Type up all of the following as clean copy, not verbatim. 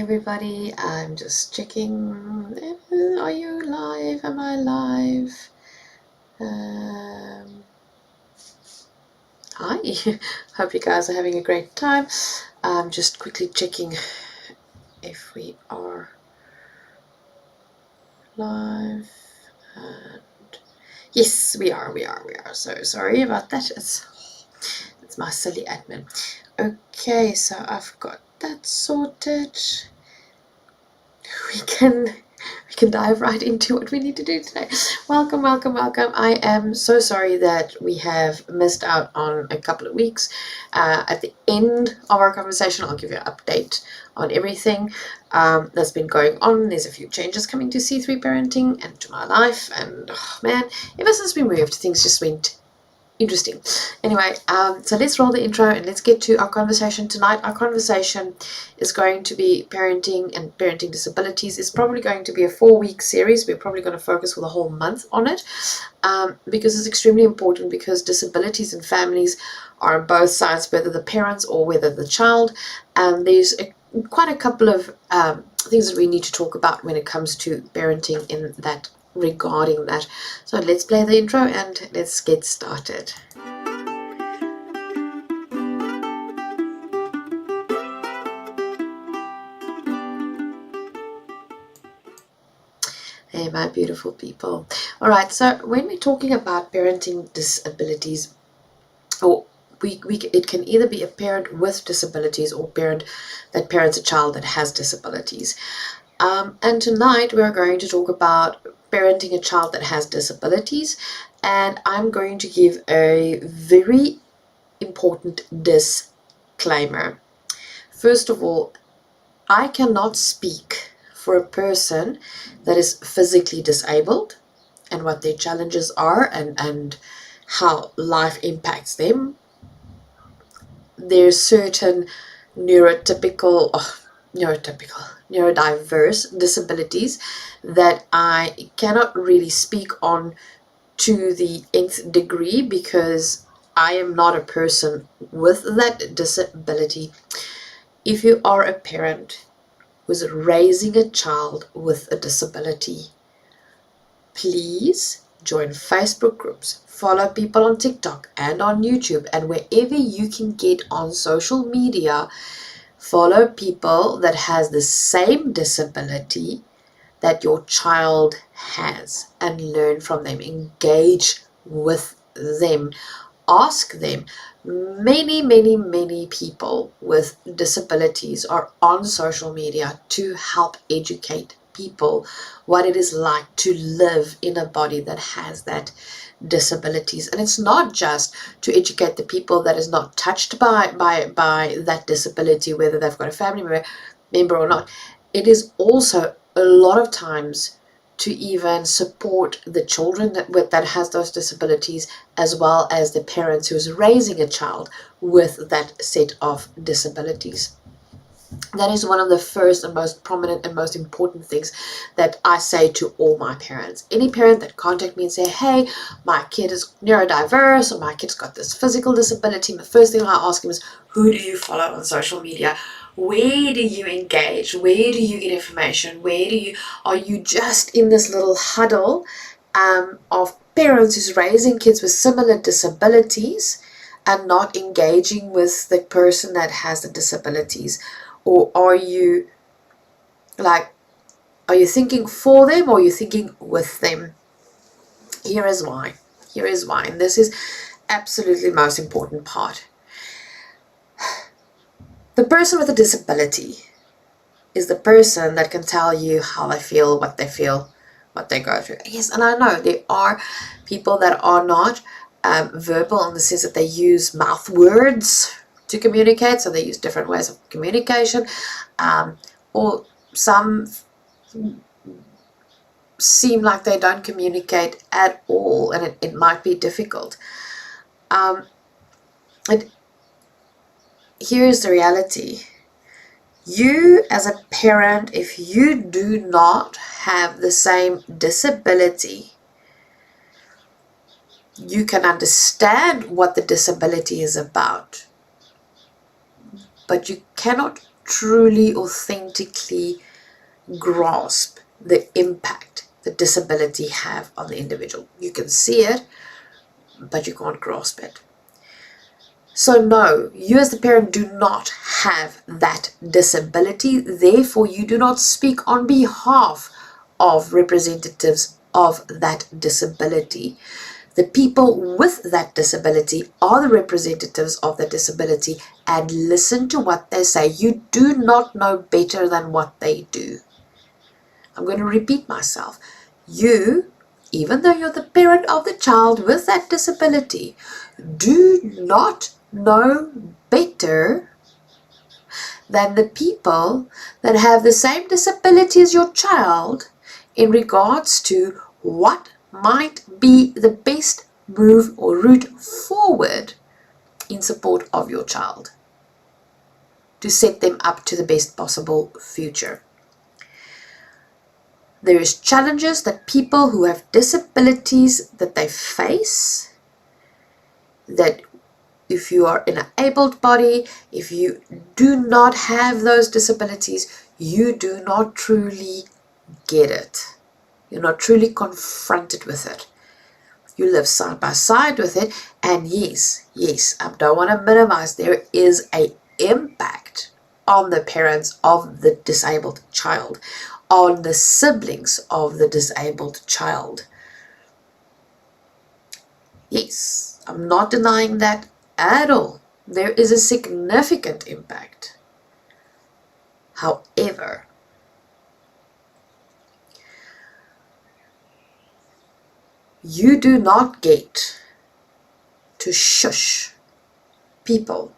everybody, I'm just checking. Are you live? Am I live? Hi, hope you guys are having a great time. I'm just quickly checking if we are live. And yes, we are. So sorry about that. It's my silly admin. Okay, so I've got that sorted. We can dive right into what we need to do today. Welcome. I am so sorry that we have missed out on a couple of weeks. At the end of our conversation, I'll give you an update on everything that's been going on. There's a few changes coming to C3 Parenting and to my life, and oh man, ever since we moved, things just went interesting. Anyway, so let's roll the intro and let's get to our conversation tonight. Our conversation is going to be parenting and parenting disabilities. It's probably going to be a 4-week series. We're probably going to focus for the whole month on it because it's extremely important, because disabilities in families are on both sides, whether the parents or whether the child, and there's quite a couple of things that we need to talk about when it comes to parenting in that regarding that. So let's play the intro and let's get started. Hey, my beautiful people. All right, so when we're talking about parenting disabilities, or it can either be a parent with disabilities or parent that parents a child that has disabilities. And tonight we're going to talk about parenting a child that has disabilities, and I'm going to give a very important disclaimer. First of all, I cannot speak for a person that is physically disabled and what their challenges are and how life impacts them. There's certain neurodiverse disabilities that I cannot really speak on to the nth degree, because I am not a person with that disability. If you are a parent who's raising a child with a disability, please join Facebook groups, follow people on TikTok and on YouTube, and wherever you can get on social media, follow people that has the same disability that your child has and learn from them, engage with them, ask them. Many people with disabilities are on social media to help educate people what it is like to live in a body that has that disabilities. And it's not just to educate the people that is not touched by that disability, whether they've got a family member or not. It is also a lot of times to even support the children that has those disabilities, as well as the parents who's raising a child with that set of disabilities. That is one of the first and most prominent and most important things that I say to all my parents. Any parent that contact me and say, hey, my kid is neurodiverse or my kid's got this physical disability, the first thing I ask him is, who do you follow on social media? Where do you engage? Where do you get information? Are you just in this little huddle of parents who's raising kids with similar disabilities and not engaging with the person that has the disabilities? Or are you thinking for them, or are you thinking with them? Here is why. And this is absolutely the most important part. The person with a disability is the person that can tell you how they feel, what they go through. Yes, and I know there are people that are not verbal in the sense that they use mouth words to communicate, so they use different ways of communication, or some seem like they don't communicate at all, and it might be difficult. Here's the reality. You as a parent, if you do not have the same disability, you can understand what the disability is about, but you cannot truly, authentically grasp the impact that disability have on the individual. You can see it, but you can't grasp it. So no, you as the parent do not have that disability. Therefore, you do not speak on behalf of representatives of that disability. The people with that disability are the representatives of the disability, and listen to what they say. You do not know better than what they do. I'm going to repeat myself. You, even though you're the parent of the child with that disability, do not know better than the people that have the same disability as your child in regards to what might be the best move or route forward in support of your child to set them up to the best possible future. There is challenges that people who have disabilities that they face, that if you are in an able body, if you do not have those disabilities, you do not truly get it. You're not truly confronted with it. You live side by side with it, and yes, I don't want to minimize, there is an impact on the parents of the disabled child, on the siblings of the disabled child. Yes, I'm not denying that at all. There is a significant impact. However, you do not get to shush people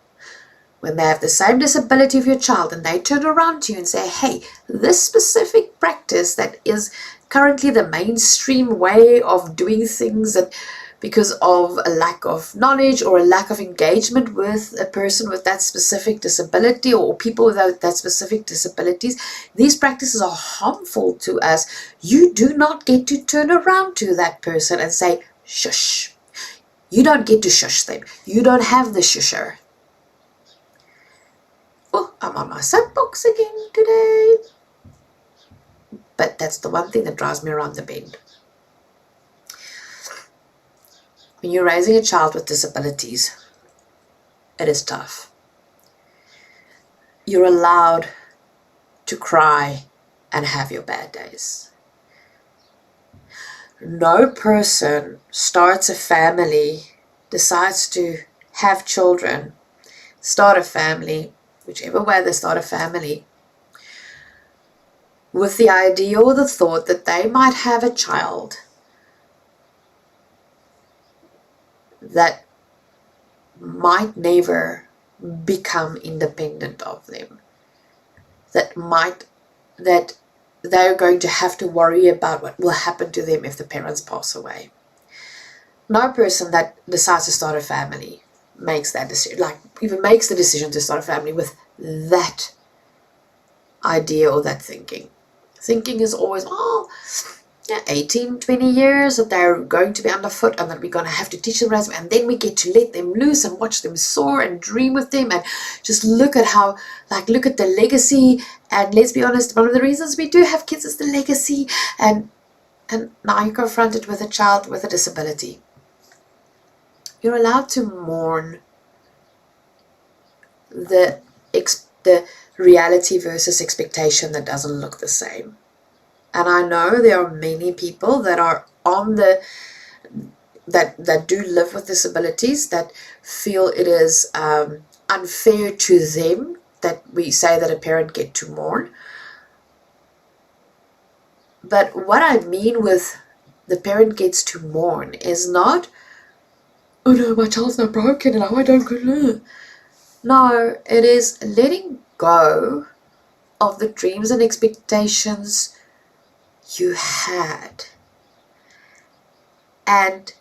when they have the same disability of your child and they turn around to you and say, hey, this specific practice that is currently the mainstream way of doing things, that because of a lack of knowledge or a lack of engagement with a person with that specific disability or people without that specific disabilities, these practices are harmful to us. You do not get to turn around to that person and say, shush. You don't get to shush them. You don't have the shusher. Oh, I'm on my soapbox again today. But that's the one thing that drives me around the bend. When you're raising a child with disabilities, it is tough. You're allowed to cry and have your bad days. No person starts a family, decides to have children, start a family, whichever way they start a family, with the idea or the thought that they might have a child that might never become independent of them, that they're going to have to worry about what will happen to them if the parents pass away. No person that decides to start a family makes that decision, like even makes the decision to start a family with that idea or that thinking. Thinking is always, 18, 20 years that they're going to be underfoot and that we're going to have to teach them, and then we get to let them loose and watch them soar and dream with them and just look at the legacy. And let's be honest, one of the reasons we do have kids is the legacy. And now you're confronted with a child with a disability. You're allowed to mourn the reality versus expectation that doesn't look the same. And I know there are many people that are that do live with disabilities that feel it is unfair to them that we say that a parent get to mourn. But what I mean with the parent gets to mourn is not, oh no, my child's not broken and I don't. No, it is letting go of the dreams and expectations you had and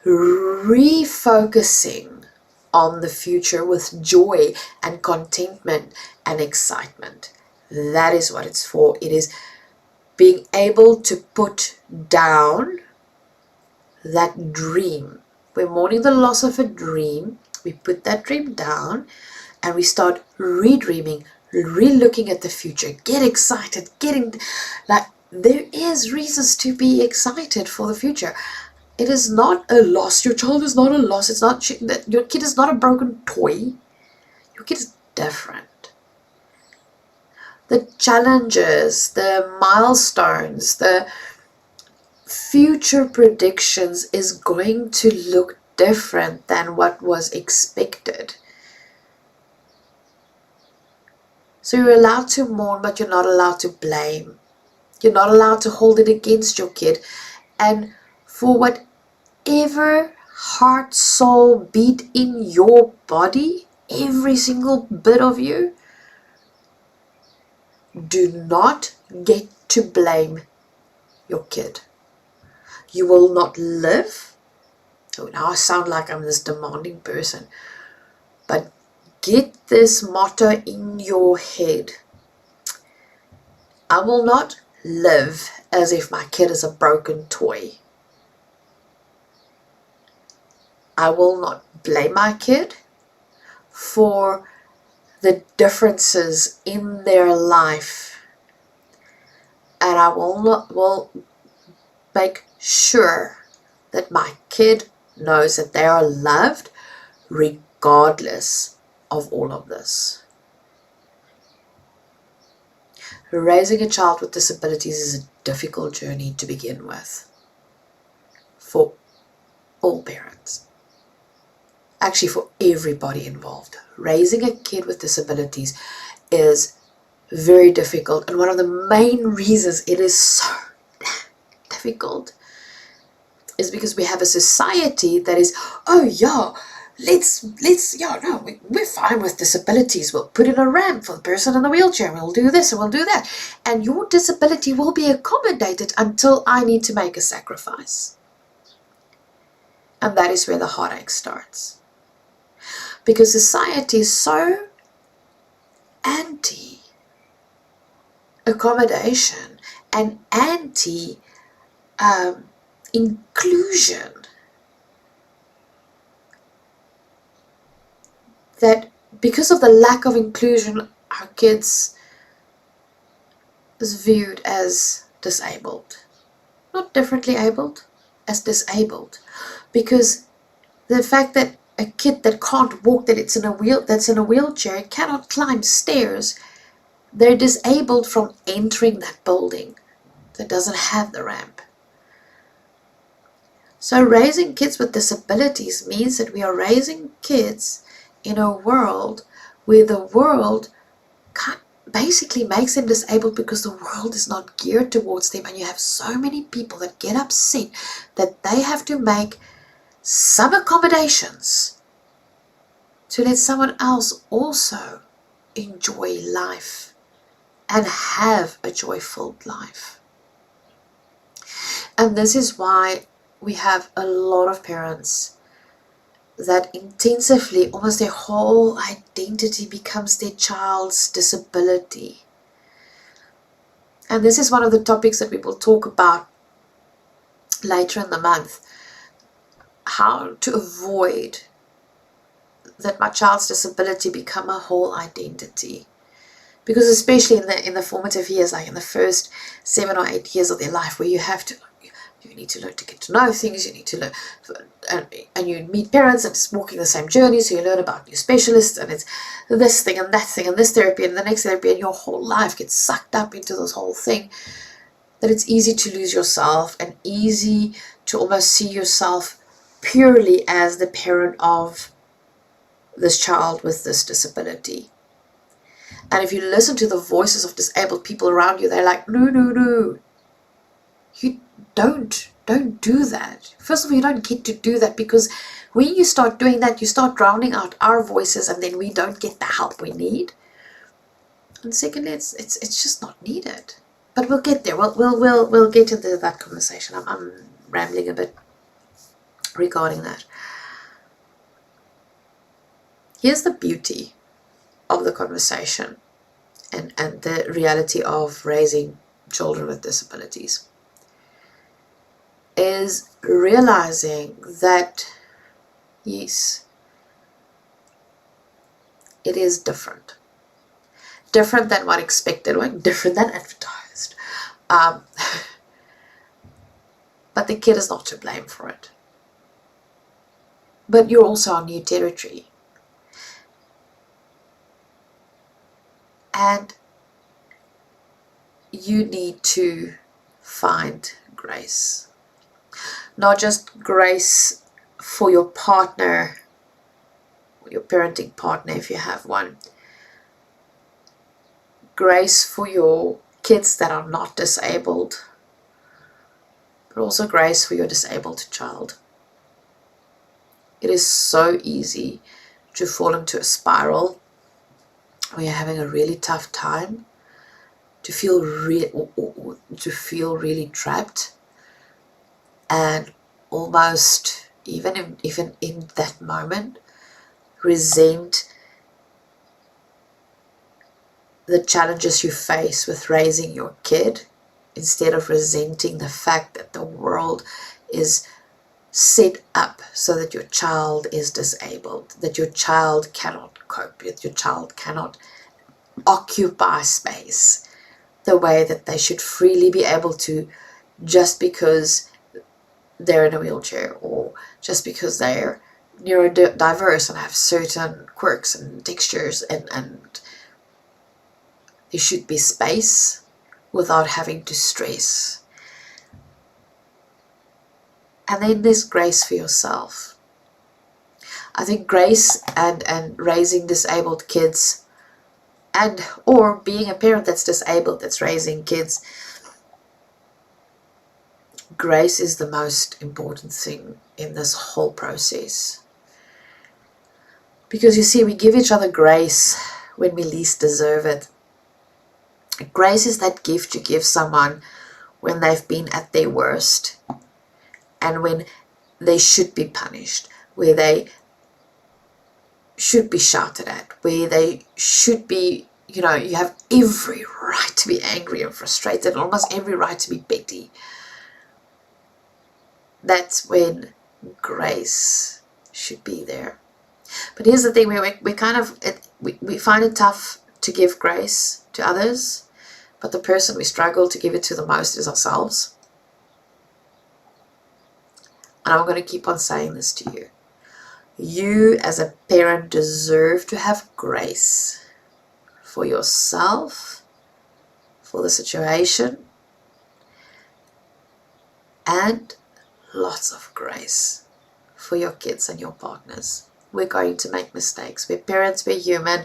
refocusing on the future with joy and contentment and excitement. That is what it's for. It is being able to put down that dream. We're mourning the loss of a dream. We put that dream down and we start redreaming, re-looking at the future, get excited, there is reasons to be excited for the future. It is not a loss. Your child is not a loss. It's not that your kid is not a broken toy. Your kid is different. The challenges, the milestones, the future predictions is going to look different than what was expected. So you're allowed to mourn, but you're not allowed to blame. You're not allowed to hold it against your kid. And for whatever heart, soul beat in your body, every single bit of you, do not get to blame your kid. You will not live. Oh, now I sound like I'm this demanding person. But get this motto in your head. I will not live as if my kid is a broken toy. I will not blame my kid for the differences in their life. And I will make sure that my kid knows that they are loved regardless of all of this. Raising a child with disabilities is a difficult journey to begin with for all parents. Actually, for everybody involved. Raising a kid with disabilities is very difficult, and one of the main reasons it is so difficult is because we have a society that is, oh yeah, we're fine with disabilities. We'll put in a ramp for the person in the wheelchair. We'll do this and we'll do that. And your disability will be accommodated until I need to make a sacrifice. And that is where the heartache starts. Because society is so anti-accommodation and anti-inclusion that because of the lack of inclusion, our kids is viewed as disabled. Not differently abled, as disabled. Because the fact that a kid that can't walk, that's in a wheelchair, cannot climb stairs, they're disabled from entering that building that doesn't have the ramp. So raising kids with disabilities means that we are raising kids in a world where the world basically makes them disabled because the world is not geared towards them, and you have so many people that get upset that they have to make some accommodations to let someone else also enjoy life and have a joyful life. And this is why we have a lot of parents that intensively, almost their whole identity becomes their child's disability. And this is one of the topics that we will talk about later in the month. How to avoid that my child's disability become a whole identity. Because especially in the formative years, like in the first 7 or 8 years of their life, where you need to learn to get to know things, you need to learn, and you meet parents and it's walking the same journey, so you learn about new specialists, and it's this thing and that thing and this therapy and the next therapy, and your whole life gets sucked up into this whole thing, that it's easy to lose yourself and easy to almost see yourself purely as the parent of this child with this disability. And if you listen to the voices of disabled people around you, they're like, no, you don't do that. First of all, you don't get to do that, because when you start doing that, you start drowning out our voices, and then we don't get the help we need. And secondly, it's just not needed. But we'll get there. We'll get into that conversation. I'm rambling a bit regarding that. Here's the beauty of the conversation and the reality of raising children with disabilities, is realizing that, yes, it is different. different than what expected, or different than advertised. But the kid is not to blame for it. But you're also on new territory. And you need to find grace. Not just grace for your partner, your parenting partner if you have one. Grace for your kids that are not disabled, but also grace for your disabled child. It is so easy to fall into a spiral when you're having a really tough time, to feel really trapped, and almost even in that moment resent the challenges you face with raising your kid, instead of resenting the fact that the world is set up so that your child is disabled, that your child cannot cope with, your child cannot occupy space the way that they should freely be able to, just because they're in a wheelchair, or just because they're neurodiverse and have certain quirks and textures, and there should be space without having to stress. And then there's grace for yourself. I think grace and raising disabled kids, and or being a parent that's disabled that's raising kids, grace is the most important thing in this whole process. Because you see, we give each other grace when we least deserve it. Grace is that gift you give someone when they've been at their worst, and when they should be punished, where they should be shouted at, where they should be, you have every right to be angry and frustrated, and almost every right to be petty. That's when grace should be there. But here's the thing, we find it tough to give grace to others, but the person we struggle to give it to the most is ourselves. And I'm going to keep on saying this to you. You as a parent deserve to have grace for yourself, for the situation, and lots of grace for your kids and your partners. We're going to make mistakes. We're parents, we're human.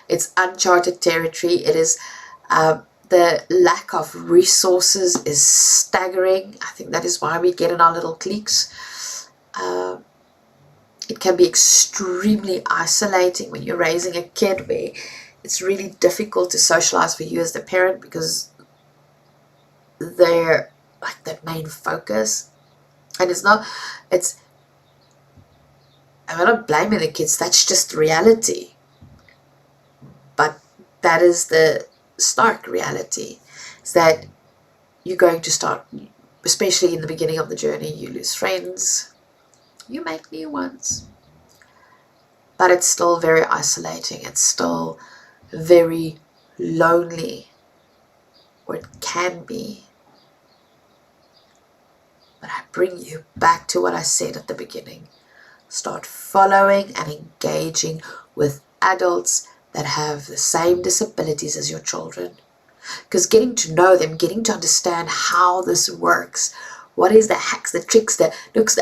It's uncharted territory. It is the lack of resources is staggering. I think that is why we get in our little cliques. It can be extremely isolating when you're raising a kid, where it's really difficult to socialize for you as the parent, because they're like that main focus. And I'm not blaming the kids, that's just reality. But that is the stark reality, is that you're going to start, especially in the beginning of the journey, you lose friends, you make new ones. But it's still very isolating, it's still very lonely, or it can be. But I bring you back to what I said at the beginning. Start following and engaging with adults that have the same disabilities as your children. Because getting to know them, getting to understand how this works, what is the hacks, the tricks, the looks,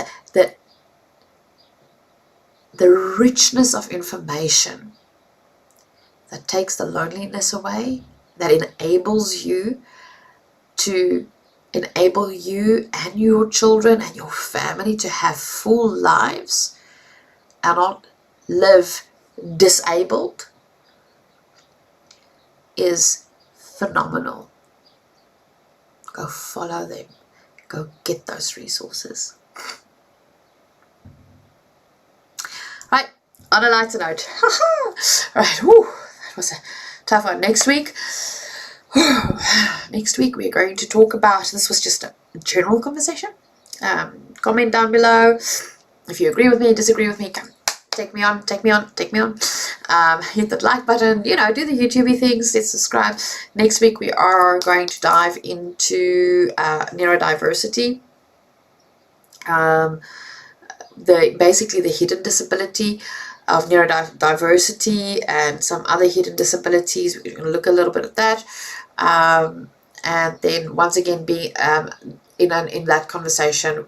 the richness of information that takes the loneliness away, that enables you to enable you and your children and your family to have full lives and not live disabled, is phenomenal. Go follow them. Go get those resources. Right, on a lighter note. Right, that was a tough one. Next week we're going to talk about, this was just a general conversation. Comment down below if you agree with me, disagree with me. take me on, take me on, take me on. Hit that like button, you know, do the YouTubey things, let's subscribe. Next week we are going to dive into neurodiversity. Basically the hidden disability of neurodiversity and some other hidden disabilities. We're going to look a little bit at that. And then once again, in that conversation,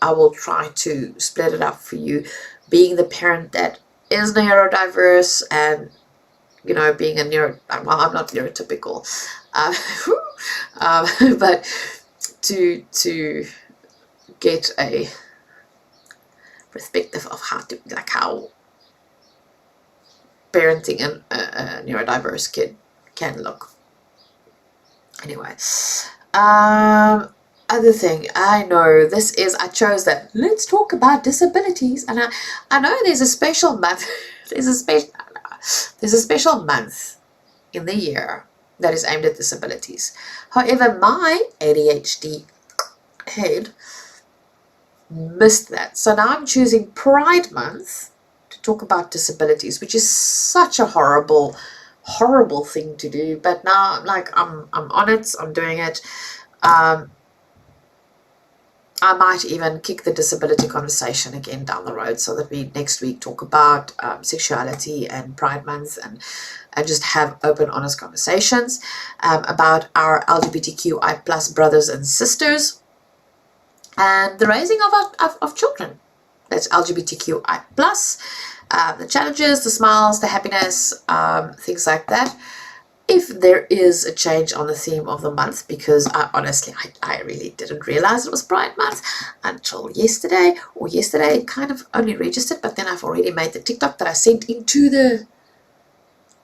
I will try to split it up for you, being the parent that is neurodiverse and, you know, being I'm not neurotypical, but to get a perspective of how parenting a neurodiverse kid can look. Anyway, other thing, I know I chose that let's talk about disabilities, and I know there's a special month, there's a special month in the year that is aimed at disabilities. However, my ADHD head missed that. So now I'm choosing Pride Month to talk about disabilities, which is such a horrible thing to do. But now, like, I'm on it. I'm doing it. I might even kick the disability conversation again down the road, so that we next week talk about sexuality and Pride Month, and just have open, honest conversations about our LGBTQI plus brothers and sisters and the raising of children. That's LGBTQI plus, the challenges, the smiles, the happiness, things like that. If there is a change on the theme of the month, because I really didn't realize it was Pride Month until yesterday, it kind of only registered, but then I've already made the TikTok that I sent into the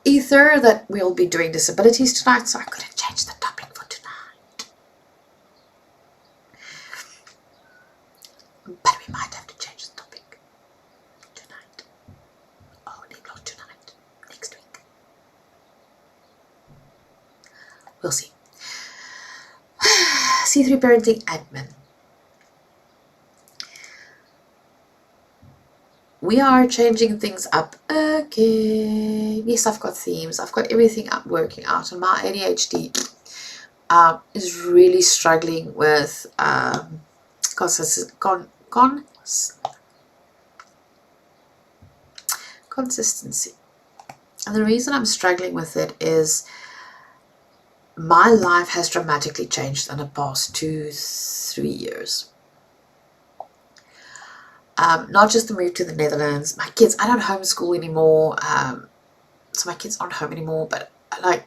ether that we'll be doing disabilities tonight, so I couldn't change the topic for tonight. But we might have to change the topic tonight. Oh, not tonight. Next week. We'll see. C3 Parenting Admin. We are changing things up again. Yes, I've got themes. I've got everything up working out. And my ADHD is really struggling with consistency. And the reason I'm struggling with it is my life has dramatically changed in the past 2-3 years. Not just the move to the Netherlands. My kids, I don't homeschool anymore, so my kids aren't home anymore, but like,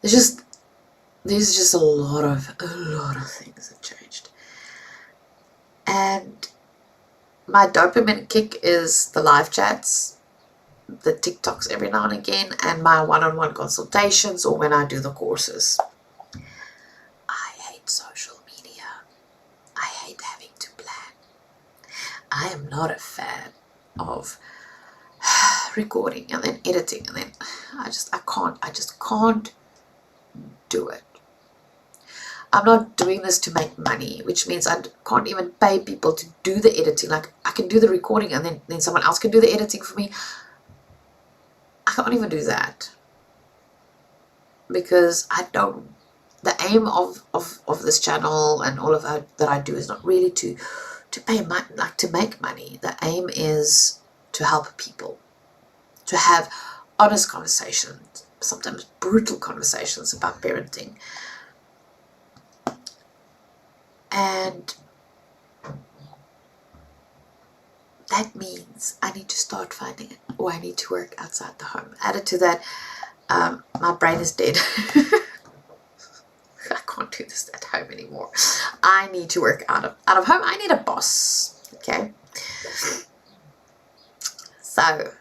there's just a lot of things that changed. And my dopamine kick is the live chats, the TikToks every now and again, and my one-on-one consultations, or when I do the courses. I hate social media. I hate having to plan. I am not a fan of recording and then editing, and then I just can't do it. I'm not doing this to make money, which means I can't even pay people to do the editing. Like, I can do the recording and then someone else can do the editing for me. I can't even do that, because the aim of this channel and all of that I do is not really to pay money, like to make money. The aim is to help people, to have honest conversations, sometimes brutal conversations about parenting. And that means I need to start finding it, or I need to work outside the home. Added to that, my brain is dead. I can't do this at home anymore. I need to work out of home. I need a boss. Okay. So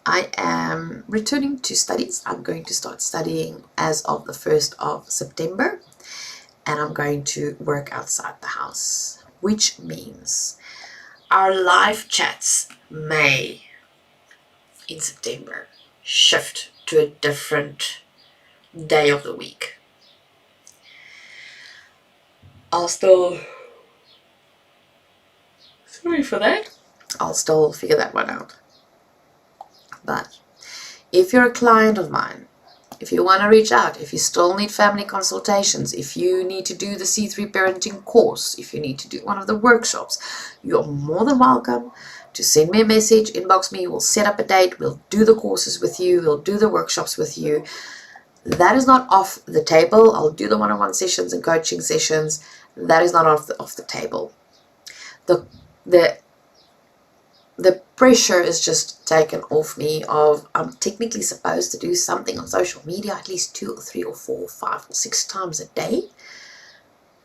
I am returning to studies. I'm going to start studying as of the 1st of September. And I'm going to work outside the house, which means our live chats may, in September, shift to a different day of the week. I'll still, sorry for that, I'll still figure that one out. But if you're a client of mine, if you want to reach out, if you still need family consultations, if you need to do the C3 Parenting course, if you need to do one of the workshops, you're more than welcome to send me a message, inbox me, we'll set up a date, we'll do the courses with you, we'll do the workshops with you. That is not off the table. I'll do the one-on-one sessions and coaching sessions. That is not off the table. The pressure is just taken off me of I'm technically supposed to do something on social media at least 2 or 3 or 4 or 5 or 6 times a day,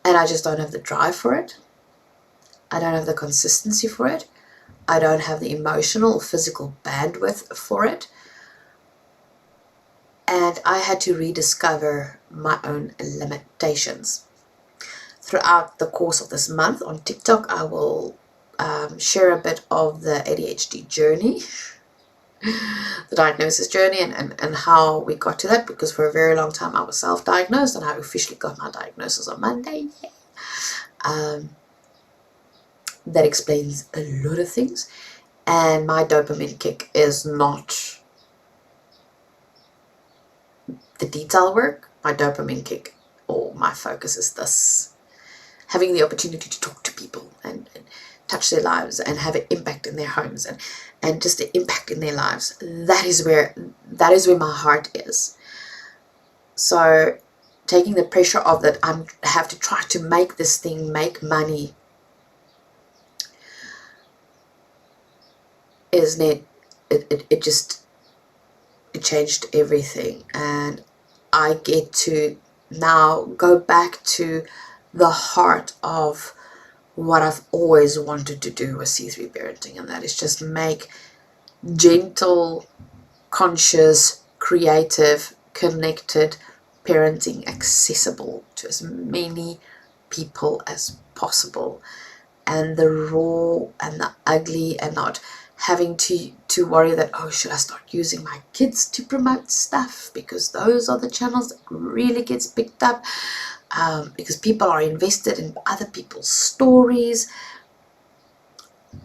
and I just don't have the drive for it. I don't have the consistency for it. I don't have the emotional or physical bandwidth for it. And I had to rediscover my own limitations. Throughout the course of this month on TikTok, I will share a bit of the ADHD journey, the diagnosis journey, and how we got to that, because for a very long time I was self-diagnosed, and I officially got my diagnosis on Monday. That explains a lot of things, and my dopamine kick is not the detail work. My dopamine kick, or my focus, is this: having the opportunity to talk to people and touch their lives and have an impact in their homes and just the impact in their lives. That is where my heart is. So taking the pressure off that I have to try to make this thing make money is it changed everything. And I get to now go back to the heart of what I've always wanted to do with C3 Parenting, and that is just make gentle, conscious, creative, connected parenting accessible to as many people as possible. And the raw and the ugly, and not having to worry that, oh, should I start using my kids to promote stuff, because those are the channels that really gets picked up. Because people are invested in other people's stories.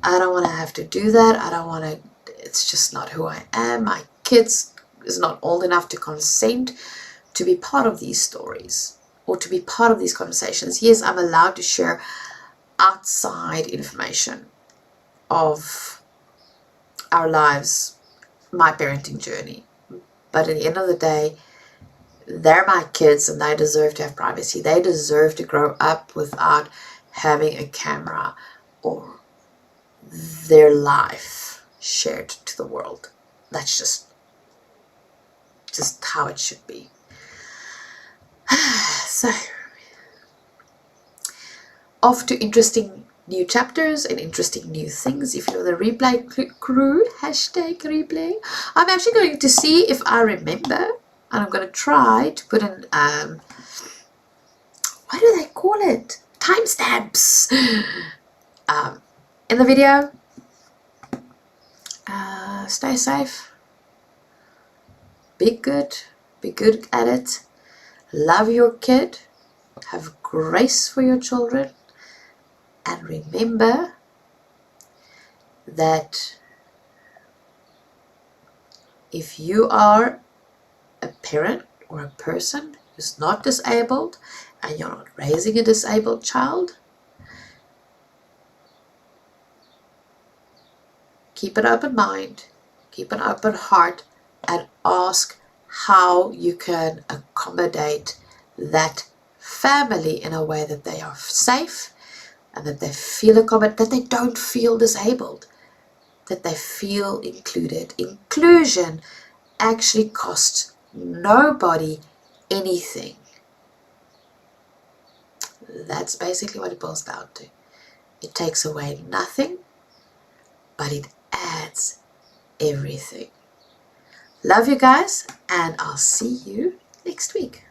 I don't want to have to do that. I don't want to, it's just not who I am. My kids is not old enough to consent to be part of these stories or to be part of these conversations. Yes, I'm allowed to share outside information of our lives, my parenting journey. But at the end of the day, they're my kids, and they deserve to have privacy. They deserve to grow up without having a camera or their life shared to the world. That's just how it should be. So, off to interesting new chapters and interesting new things. If you're the replay crew, hashtag replay. I'm actually going to see if I remember. And I'm going to try to put in, what do they call it? Timestamps in the video. Stay safe. Be good. Be good at it. Love your kid. Have grace for your children. And remember that if you are a parent or a person who's not disabled and you're not raising a disabled child, keep an open mind, keep an open heart, and ask how you can accommodate that family in a way that they are safe and that they feel accommodated, that they don't feel disabled, that they feel included. Inclusion actually costs nobody anything. That's basically what it boils down to. It takes away nothing, but it adds everything. Love you guys, and I'll see you next week.